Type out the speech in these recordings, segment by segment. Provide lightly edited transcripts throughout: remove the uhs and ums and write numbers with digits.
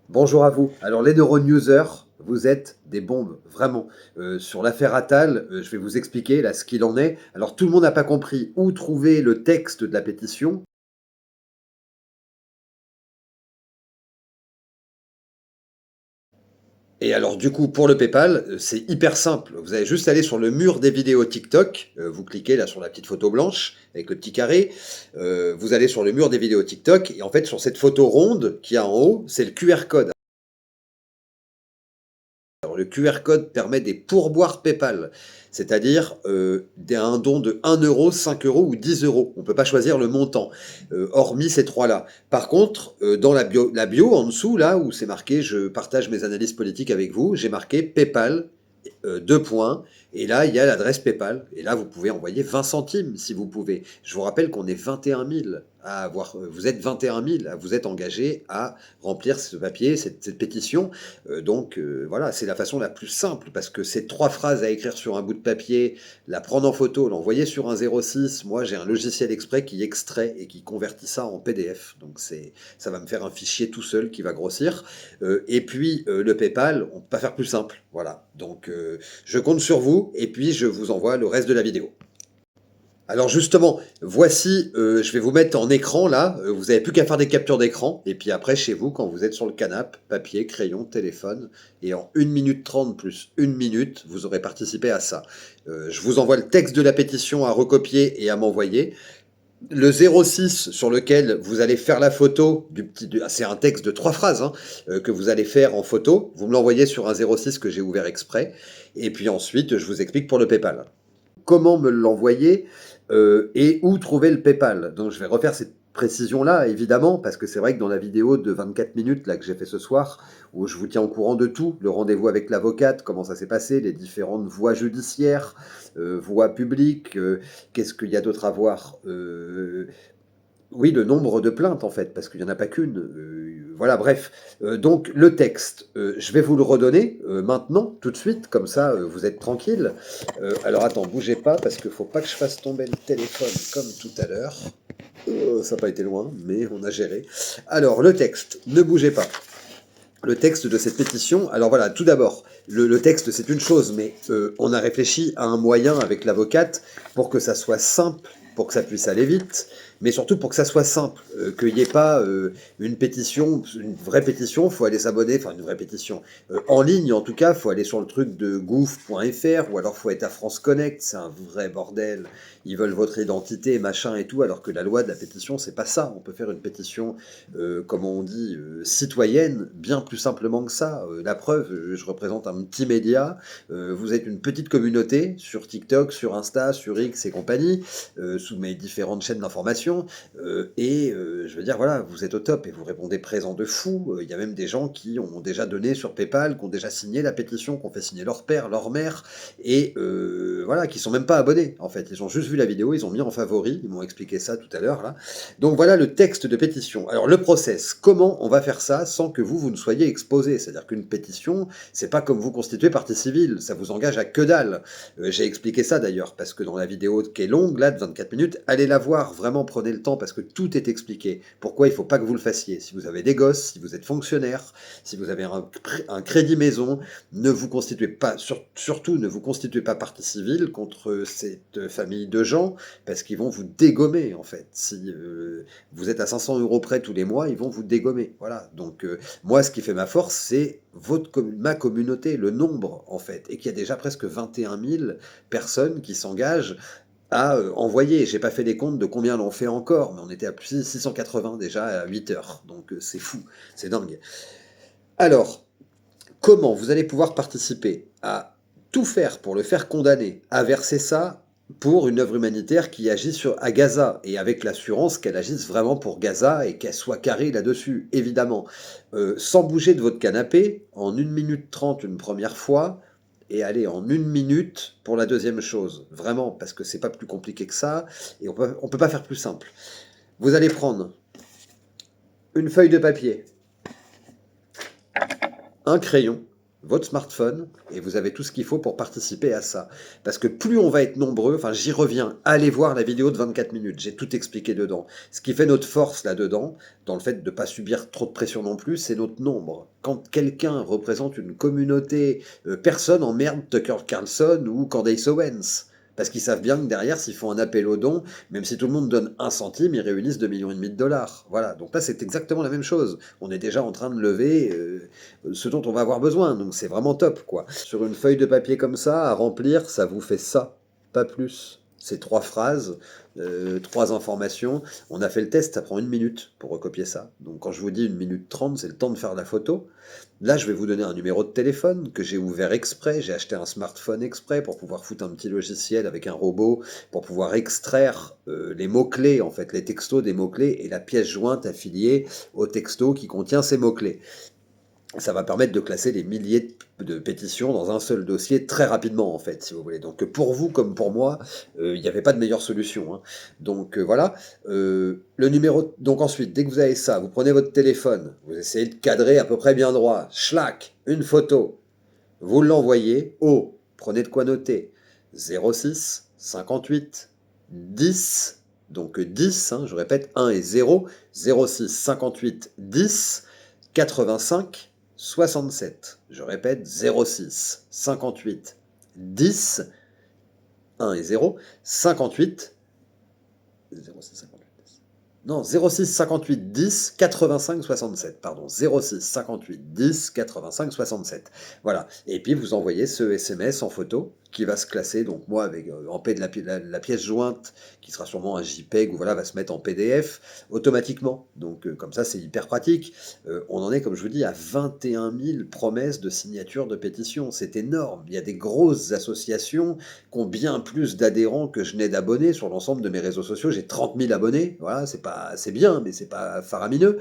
Bonjour à vous. Alors les neuronewsers, vous êtes des bombes, vraiment. Sur l'affaire Attal, je vais vous expliquer là ce qu'il en est. Alors tout le monde n'a pas compris où trouver le texte de la pétition. Et alors du coup, pour le PayPal, c'est hyper simple. Vous allez juste aller sur le mur des vidéos TikTok, vous cliquez là sur la petite photo blanche avec le petit carré, vous allez sur le mur des vidéos TikTok et en fait sur cette photo ronde qu'il y a en haut, c'est le QR code. Alors, le QR code permet des pourboires PayPal, c'est-à-dire un don de 1 euro, 5 euros ou 10 euros. On ne peut pas choisir le montant, hormis ces trois-là. Par contre, dans la bio en dessous, là où c'est marqué je partage mes analyses politiques avec vous, j'ai marqué PayPal, deux points, et là il y a l'adresse PayPal, et là vous pouvez envoyer 20 centimes si vous pouvez. Je vous rappelle qu'on est 21 000 à avoir, vous êtes 21 000 à vous être engagés à remplir ce papier, cette pétition. Donc voilà, c'est la façon la plus simple parce que c'est trois phrases à écrire sur un bout de papier, la prendre en photo, l'envoyer sur un 06. Moi, j'ai un logiciel exprès qui extrait et qui convertit ça en PDF. Donc ça va me faire un fichier tout seul qui va grossir. Et puis le PayPal, on peut pas faire plus simple. Voilà. Donc je compte sur vous et puis je vous envoie le reste de la vidéo. Alors justement, voici, je vais vous mettre en écran là, vous n'avez plus qu'à faire des captures d'écran, et puis après chez vous, quand vous êtes sur le canapé, papier, crayon, téléphone, et en 1 minute 30 plus 1 minute, vous aurez participé à ça. Je vous envoie le texte de la pétition à recopier et à m'envoyer. Le 06 sur lequel vous allez faire la photo c'est un texte de trois phrases hein, que vous allez faire en photo, vous me l'envoyez sur un 06 que j'ai ouvert exprès, et puis ensuite je vous explique pour le PayPal comment me l'envoyer et où trouver le PayPal. Donc je vais refaire cette précision-là, évidemment, parce que c'est vrai que dans la vidéo de 24 minutes là, que j'ai fait ce soir, où je vous tiens au courant de tout, le rendez-vous avec l'avocate, comment ça s'est passé, les différentes voies judiciaires, voies publiques, qu'est-ce qu'il y a d'autre à voir oui, le nombre de plaintes en fait, parce qu'il n'y en a pas qu'une. Voilà, bref. Donc le texte, je vais vous le redonner maintenant, tout de suite, comme ça vous êtes tranquille. Alors attends, bougez pas, parce qu'il ne faut pas que je fasse tomber le téléphone comme tout à l'heure. Ça n'a pas été loin, mais on a géré. Alors le texte, ne bougez pas. Le texte de cette pétition, alors voilà, tout d'abord, le texte c'est une chose, mais on a réfléchi à un moyen avec l'avocate pour que ça soit simple, pour que ça puisse aller vite, mais surtout pour que ça soit simple, qu'il n'y ait pas une pétition, une vraie pétition, il faut aller s'abonner, enfin une vraie pétition, en ligne en tout cas, il faut aller sur le truc de gouv.fr, ou alors il faut être à France Connect, c'est un vrai bordel, ils veulent votre identité, machin et tout, alors que la loi de la pétition, c'est pas ça, on peut faire une pétition, comment on dit, citoyenne, bien plus simplement que ça. La preuve, je représente un petit média, vous êtes une petite communauté sur TikTok, sur Insta, sur X et compagnie, sous mes différentes chaînes d'information, je veux dire, voilà, vous êtes au top et vous répondez présent de fou. Il y a même des gens qui ont déjà donné sur PayPal, qui ont déjà signé la pétition, qui ont fait signer leur père, leur mère, et voilà, qui sont même pas abonnés, en fait. Ils ont juste vu la vidéo, ils ont mis en favori, ils m'ont expliqué ça tout à l'heure, là. Donc voilà le texte de pétition. Alors le process, comment on va faire ça sans que vous ne soyez exposé? C'est-à-dire qu'une pétition, c'est pas comme vous constituer partie civile, ça vous engage à que dalle. J'ai expliqué ça d'ailleurs, parce que dans la vidéo qui est longue, là, de 24 minutes, allez la voir, vraiment prenez le temps, parce que tout est expliqué. Pourquoi il faut pas que vous le fassiez? Si vous avez des gosses, si vous êtes fonctionnaire, si vous avez un crédit maison, ne vous constituez pas, surtout ne vous constituez pas partie civile contre cette famille de gens, parce qu'ils vont vous dégommer en fait. Si vous êtes à 500 euros près tous les mois, ils vont vous dégommer. Voilà. Donc moi, ce qui fait ma force, c'est ma communauté, le nombre en fait, et qu'il y a déjà presque 21 000 personnes qui s'engagent à envoyer. J'ai pas fait les comptes de combien l'on fait encore, mais on était à plus 680 déjà à 8 heures. Donc c'est fou, c'est dingue. Alors, comment vous allez pouvoir participer à tout faire pour le faire condamner, à verser ça pour une œuvre humanitaire qui agit à Gaza, et avec l'assurance qu'elle agisse vraiment pour Gaza et qu'elle soit carrée là-dessus, évidemment. Sans bouger de votre canapé, en 1 minute 30 une première fois, et allez, en 1 minute pour la deuxième chose. Vraiment, parce que c'est pas plus compliqué que ça, et on peut pas faire plus simple. Vous allez prendre une feuille de papier, un crayon, votre smartphone, et vous avez tout ce qu'il faut pour participer à ça. Parce que plus on va être nombreux, enfin j'y reviens, allez voir la vidéo de 24 minutes, j'ai tout expliqué dedans. Ce qui fait notre force là-dedans, dans le fait de ne pas subir trop de pression non plus, c'est notre nombre. Quand quelqu'un représente une communauté, personne emmerde Tucker Carlson ou Candace Owens. Parce qu'ils savent bien que derrière, s'ils font un appel aux dons, même si tout le monde donne 1 centime, ils réunissent 2,5 millions de dollars. Voilà, donc là c'est exactement la même chose. On est déjà en train de lever ce dont on va avoir besoin, donc c'est vraiment top, quoi. Sur une feuille de papier comme ça, à remplir, ça vous fait ça, pas plus. C'est 3 phrases, 3 informations. On a fait le test, ça prend 1 minute pour recopier ça. Donc quand je vous dis 1 minute 30, c'est le temps de faire la photo. Là, je vais vous donner un numéro de téléphone que j'ai ouvert exprès. J'ai acheté un smartphone exprès pour pouvoir foutre un petit logiciel avec un robot pour pouvoir extraire les mots-clés, en fait, les textos des mots-clés et la pièce jointe affiliée au texto qui contient ces mots-clés. Ça va permettre de classer les milliers de pétitions dans un seul dossier très rapidement, en fait, si vous voulez. Donc pour vous comme pour moi, il n'y avait pas de meilleure solution, hein. Donc voilà. Le numéro. Donc ensuite, dès que vous avez ça, vous prenez votre téléphone, vous essayez de cadrer à peu près bien droit, schlac, une photo, vous l'envoyez au, prenez de quoi noter, 06 58 10, donc 10, hein, je répète, 1 et 0, 06 58 10 85 67. Je répète, 06 58 10 1 et 0 58 06 58 10. Non, 06 58 10 85 67, pardon, 06 58 10 85 67. Voilà. Et puis vous envoyez ce SMS en photo qui va se classer, donc moi avec en P de la pièce jointe, qui sera sûrement un JPEG, ou voilà, va se mettre en PDF automatiquement. Donc comme ça, c'est hyper pratique. On en est, comme je vous dis, à 21 000 promesses de signature de pétition. C'est énorme. Il y a des grosses associations qui ont bien plus d'adhérents que je n'ai d'abonnés sur l'ensemble de mes réseaux sociaux. J'ai 30 000 abonnés. Voilà, c'est bien, mais c'est pas faramineux.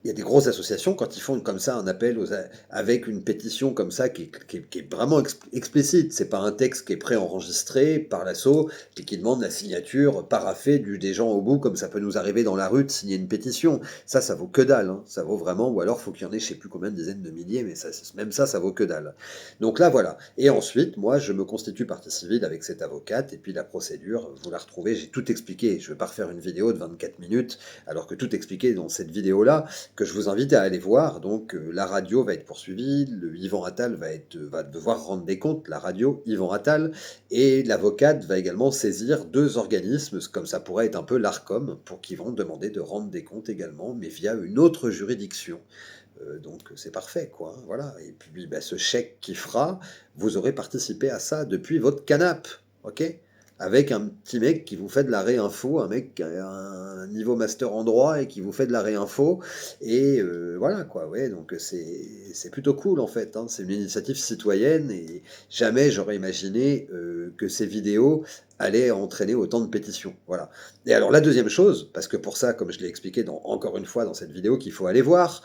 Il y a des grosses associations, quand ils font comme ça un appel avec une pétition comme ça qui est vraiment explicite, c'est pas un texte qui est préenregistré par l'assaut et qui demande la signature paraphée des gens au bout, comme ça peut nous arriver dans la rue de signer une pétition. Ça vaut que dalle, hein. Ça vaut vraiment, ou alors faut qu'il y en ait je sais plus combien de dizaines de milliers, mais même ça vaut que dalle. Donc là voilà. Et ensuite, moi je me constitue partie civile avec cette avocate, et puis la procédure, vous la retrouvez, j'ai tout expliqué. Je ne vais pas refaire une vidéo de 24 minutes, alors que tout expliqué dans cette vidéo-là, que je vous invite à aller voir. Donc la radio va être poursuivie, le Yvan Attal va devoir rendre des comptes, la radio Yvan Attal, et l'avocate va également saisir 2 organismes, comme ça pourrait être un peu l'Arcom, pour qu'ils vont demander de rendre des comptes également, mais via une autre juridiction. Donc c'est parfait, quoi, hein, voilà. Et puis ce chèque qui fera, vous aurez participé à ça depuis votre canapé, ok? Avec un petit mec qui vous fait de la réinfo, un mec qui a un niveau master en droit et qui vous fait de la réinfo, et voilà, quoi, ouais, donc c'est plutôt cool, en fait, hein. C'est une initiative citoyenne, et jamais j'aurais imaginé que ces vidéos allaient entraîner autant de pétitions, voilà. Et alors la deuxième chose, parce que pour ça, comme je l'ai expliqué encore une fois dans cette vidéo qu'il faut aller voir,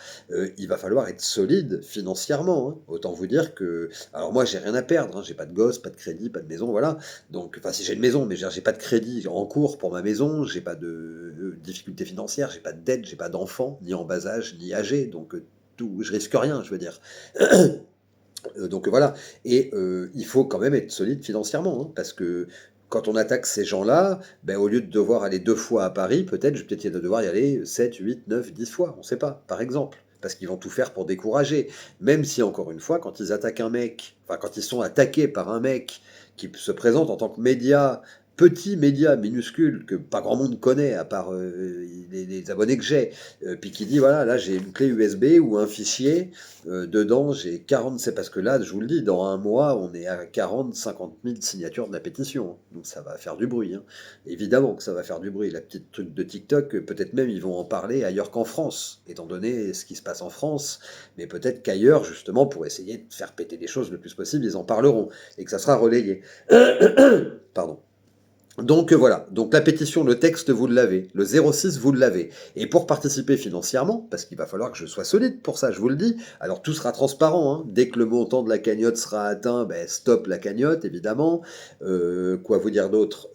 il va falloir être solide financièrement, hein. Autant vous dire que, alors moi j'ai rien à perdre, hein. J'ai pas de gosse, pas de crédit, pas de maison, voilà. Donc, enfin si j'ai une maison, mais j'ai pas de crédit en cours pour ma maison, j'ai pas de difficultés financières, j'ai pas de dette, j'ai pas d'enfants, ni en bas âge, ni âgés, donc je risque rien, je veux dire. Donc voilà, et il faut quand même être solide financièrement, hein, parce que quand on attaque ces gens-là, ben, au lieu de devoir aller 2 fois à Paris, peut-être je vais peut-être devoir y aller 7, 8, 9, 10 fois, on ne sait pas, par exemple. Parce qu'ils vont tout faire pour décourager. Même si, encore une fois, quand ils attaquent un mec, enfin quand ils sont attaqués par un mec qui se présente en tant que média, petit média minuscule que pas grand monde connaît à part les abonnés que j'ai, puis qui dit voilà, là j'ai une clé USB ou un fichier, dedans j'ai 40, c'est parce que là, je vous le dis, dans un mois, on est à 40, 50 000 signatures de la pétition, hein. Donc ça va faire du bruit, hein. Évidemment que ça va faire du bruit. La petite truc de TikTok, peut-être même ils vont en parler ailleurs qu'en France, étant donné ce qui se passe en France, mais peut-être qu'ailleurs, justement, pour essayer de faire péter les choses le plus possible, ils en parleront, et que ça sera relayé. Pardon. Donc voilà, donc la pétition, le texte, vous l'avez, le 06, vous l'avez. Et pour participer financièrement, parce qu'il va falloir que je sois solide pour ça, je vous le dis, alors tout sera transparent, hein. Dès que le montant de la cagnotte sera atteint, ben, stop la cagnotte, évidemment. Quoi vous dire d'autre?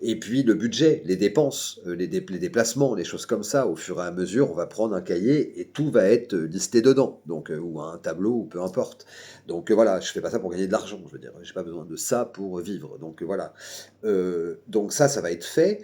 Et puis le budget, les dépenses, les déplacements, les choses comme ça, au fur et à mesure, on va prendre un cahier et tout va être listé dedans, donc, ou un tableau, ou peu importe. Donc voilà, je fais pas ça pour gagner de l'argent, je veux dire, j'ai pas besoin de ça pour vivre, donc voilà. Donc ça va être fait.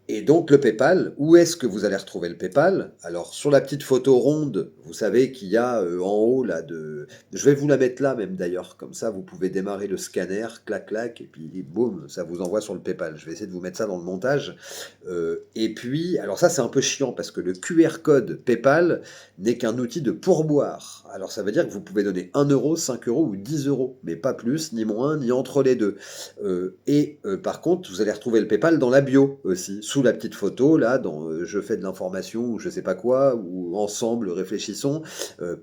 Et donc le PayPal, où est-ce que vous allez retrouver le PayPal? Alors sur la petite photo ronde, vous savez qu'il y a en haut là de... Je vais vous la mettre là même d'ailleurs, comme ça vous pouvez démarrer le scanner, clac clac, et puis boum, ça vous envoie sur le PayPal. Je vais essayer de vous mettre ça dans le montage. Et puis, alors ça c'est un peu chiant parce que le QR code PayPal n'est qu'un outil de pourboire. Alors ça veut dire que vous pouvez donner 1 euro, 5 euros ou 10 euros, mais pas plus, ni moins, ni entre les deux. Par contre, vous allez retrouver le PayPal dans la bio aussi, sous la petite photo, là, dans je fais de l'information ou je sais pas quoi, ou ensemble réfléchissons,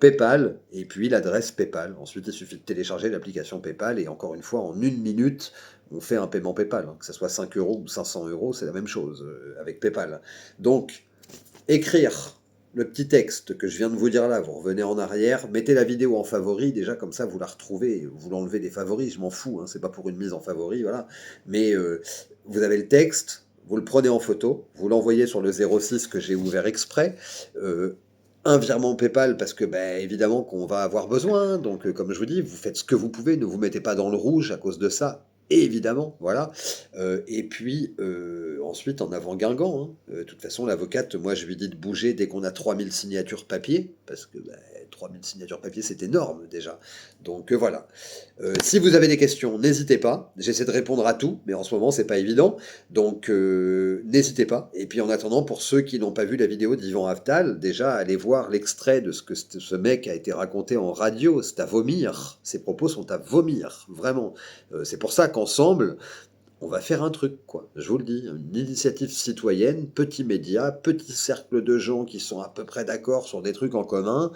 PayPal, et puis l'adresse PayPal. Ensuite, il suffit de télécharger l'application PayPal, et encore une fois, en 1 minute, on fait un paiement PayPal, hein, que ce soit 5 euros ou 500 euros, c'est la même chose avec PayPal. Donc, écrire le petit texte que je viens de vous dire là, vous revenez en arrière, mettez la vidéo en favori, déjà comme ça vous la retrouvez, vous l'enlevez des favoris, je m'en fous, hein, c'est pas pour une mise en favori, voilà. Mais vous avez le texte, vous le prenez en photo, vous l'envoyez sur le 06 que j'ai ouvert exprès, un virement PayPal parce que ben, évidemment qu'on va avoir besoin, donc comme je vous dis, vous faites ce que vous pouvez, ne vous mettez pas dans le rouge à cause de ça, évidemment, voilà. Et puis ensuite en avant Guingamp, hein. De toute façon l'avocate, moi je lui dis de bouger dès qu'on a 3000 signatures papier, parce que ben, 3000 signatures papier c'est énorme déjà. Donc voilà. Si vous avez des questions, n'hésitez pas, j'essaie de répondre à tout, mais en ce moment c'est pas évident, donc n'hésitez pas. Et puis en attendant, pour ceux qui n'ont pas vu la vidéo d'Yvan Haftal, déjà allez voir l'extrait de ce que ce mec a été raconté en radio, c'est à vomir, ses propos sont à vomir, vraiment. C'est pour ça qu'ensemble, on va faire un truc, quoi. Je vous le dis, une initiative citoyenne, petit média, petit cercle de gens qui sont à peu près d'accord sur des trucs en commun.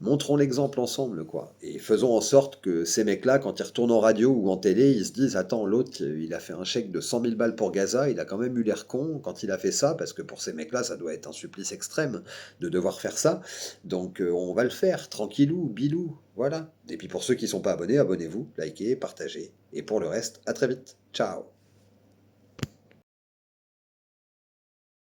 Montrons l'exemple ensemble, quoi. Et faisons en sorte que ces mecs-là, quand ils retournent en radio ou en télé, ils se disent, attends, l'autre, il a fait un chèque de 100 000 balles pour Gaza, il a quand même eu l'air con quand il a fait ça, parce que pour ces mecs-là, ça doit être un supplice extrême de devoir faire ça. Donc on va le faire, tranquillou, bilou, voilà. Et puis pour ceux qui ne sont pas abonnés, abonnez-vous, likez, partagez. Et pour le reste, à très vite. Ciao.